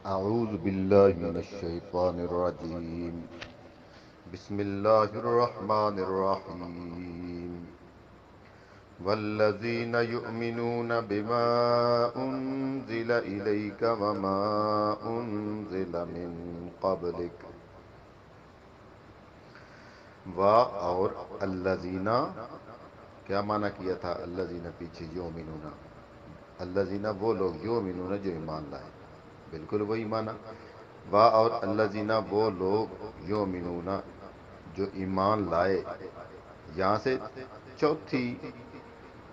أعوذ بالله من الشيطان الرجيم. بسم الله الرحمن الرحيم. والذين يؤمنون بما أنزل إليك وما أنزل من قبلك. اور الذین، کیا معنی کیا تھا الذین پیچھے؟ یؤمنون، الذین وہ لوگ، یؤمنون جو ایمان لائے، بالکل وہی معنی. اور الذین وہ لوگ، یؤمنون جو ایمان لائے. یہاں سے چوتھی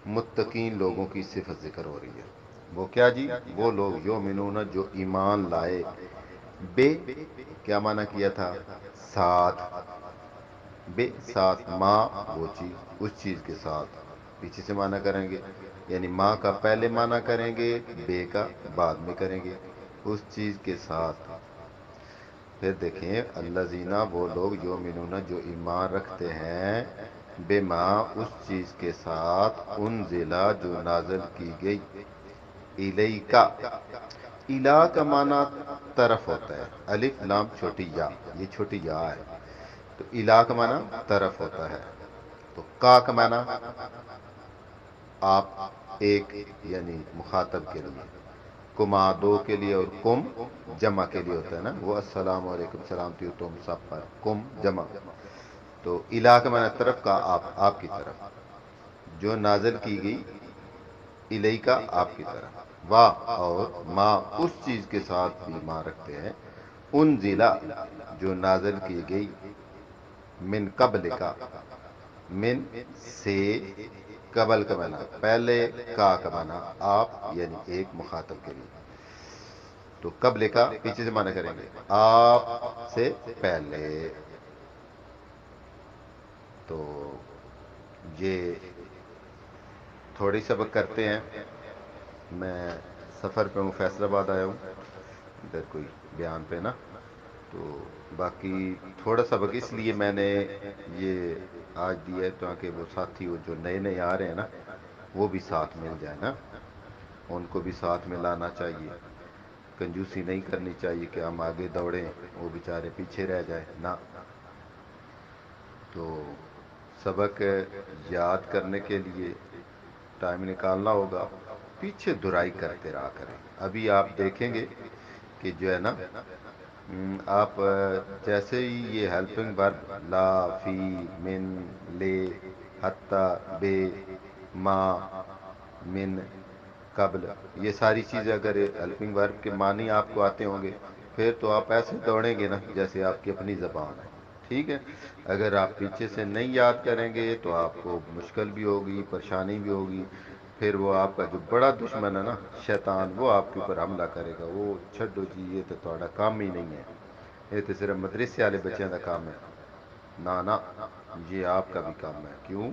متقین لوگوں کی صفت ذکر ہو رہی ہے. وہ کیا جی؟ وہ لوگ یؤمنون جو ایمان لائے. بے کیا معنی کیا تھا؟ ساتھ. بے ساتھ، ماں وہ چیز، اس چیز کے ساتھ. پیچھے سے معنی کریں گے، یعنی ماں کا پہلے معنی کریں گے، بے کا بعد میں کریں گے، اس چیز کے ساتھ. پھر دیکھیں الذین وہ لوگ، یؤمنون جو ایمان رکھتے ہیں، بما اس چیز کے ساتھ، انزلہ جو نازل کی گئی، الیکا. الا کا معنی طرف ہوتا ہے، الف لام چھوٹی یا، یہ چھوٹی یا ہے. تو الا کا معنی طرف ہوتا ہے. تو کا معنی آپ، ایک، یعنی مخاطب کے لیے. کما دو کے لیے، اور کم جمع کے لیے ہوتا ہے نا. وہ السلام علیکم، سلامتی ہو تم سب پر، کم جمع. تو الا کا معنی طرف، کا آپ کی طرف، جو نازل کی گئی الیکا آپ کی طرف. واہ اور ما اس چیز کے ساتھ بھی ایمان رکھتے ہیں، انزلہ جو نازل کی گئی، من قبل کا، من سے، قبل کا معنی پہلے، کا معنی آپ، یعنی ایک مخاطب کے لیے. تو قبل کا پیچھے سے معنی کریں گے، آپ سے پہلے. تو یہ تھوڑی سبق کرتے ہیں. میں سفر پہ ہوں، فیصل آباد آیا ہوں ادھر کوئی بیان پہ نا. تو باقی تھوڑا سبق اس لیے میں نے یہ آج دیا ہے تاکہ وہ ساتھی وہ جو نئے نئے آ رہے ہیں نا، وہ بھی ساتھ مل جائے نا. ان کو بھی ساتھ میں لانا چاہیے. کنجوسی نہیں کرنی چاہیے کہ ہم آگے دوڑیں وہ بیچارے پیچھے رہ جائیں نہ. تو سبق یاد کرنے کے لیے ٹائم نکالنا ہوگا. پیچھے دہرائی کرتے رہا کریں. ابھی آپ دیکھیں گے کہ جو ہے نا، آپ جیسے ہی یہ ہیلپنگ ورب لا، فی، من، لے، حتی، بے، ما، من، قبل، یہ ساری چیزیں اگر ہیلپنگ ورب کے معنی آپ کو آتے ہوں گے، پھر تو آپ ایسے دوڑیں گے نا جیسے آپ کی اپنی زبان ہے. ٹھیک ہے. اگر آپ پیچھے سے نہیں یاد کریں گے تو آپ کو مشکل بھی ہوگی، پریشانی بھی ہوگی. پھر وہ آپ کا جو بڑا دشمن ہے نا، شیطان، وہ آپ کے اوپر حملہ کرے گا. وہ چھڈو جی، یہ تو تھوڑا کام ہی نہیں ہے، یہ تو صرف مدرسے والے بچوں کا کام ہے. نہ، یہ آپ کا بھی کام ہے. کیوں؟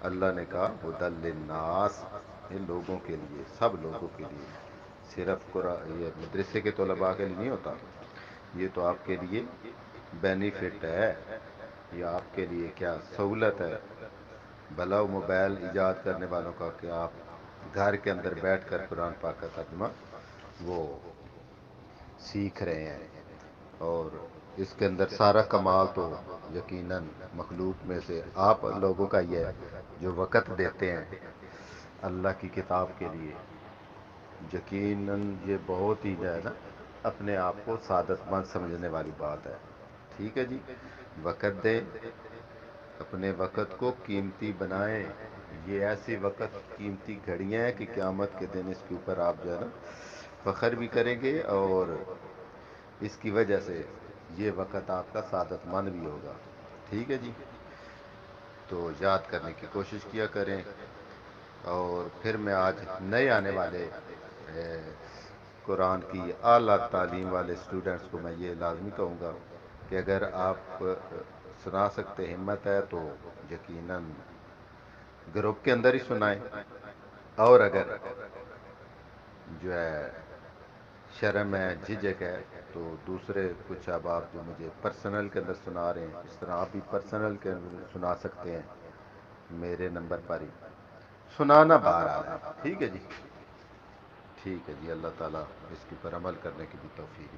اللہ نے کہا ہدی للناس، یہ لوگوں کے لیے، سب لوگوں کے لیے. صرف قرآن یہ مدرسے کے طلباء کے لیے نہیں ہوتا. یہ تو آپ کے لیے بینیفٹ ہے، یہ آپ کے لیے کیا سہولت ہے. بھلا وہ موبائل ایجاد کرنے والوں کا کہ آپ گھر کے اندر بیٹھ کر قرآن پاک کا ترجمہ وہ سیکھ رہے ہیں. اور اس کے اندر سارا کمال تو یقیناً مخلوق میں سے آپ لوگوں کا یہ ہے جو وقت دیتے ہیں اللہ کی کتاب کے لیے. یقیناً یہ بہت ہی جو ہے نا اپنے آپ کو سعادت مند سمجھنے والی بات ہے. ٹھیک ہے جی. وقت دیں، اپنے وقت کو قیمتی بنائیں. یہ ایسی وقت قیمتی گھڑیاں ہیں کہ قیامت کے دن اس کے اوپر آپ جو ہے نا فخر بھی کریں گے، اور اس کی وجہ سے یہ وقت آپ کا سعادت مند بھی ہوگا. ٹھیک ہے جی. تو یاد کرنے کی کوشش کیا کریں. اور پھر میں آج نئے آنے والے قرآن کی اعلیٰ تعلیم والے اسٹوڈنٹس کو میں یہ لازمی کہوں گا کہ اگر آپ سنا سکتے، ہمت ہے تو یقیناً گروپ کے اندر ہی سنائیں. اور اگر جو ہے شرم ہے، جھجک ہے، تو دوسرے کچھ احباب جو مجھے پرسنل کے اندر سنا رہے ہیں، اس طرح آپ بھی پرسنل کے اندر سنا سکتے ہیں میرے نمبر پر ہی. سنانا بہرحال ہے. ٹھیک ہے جی. ٹھیک ہے جی، اللہ تعالیٰ اس کے پر عمل کرنے کی بھی توفیق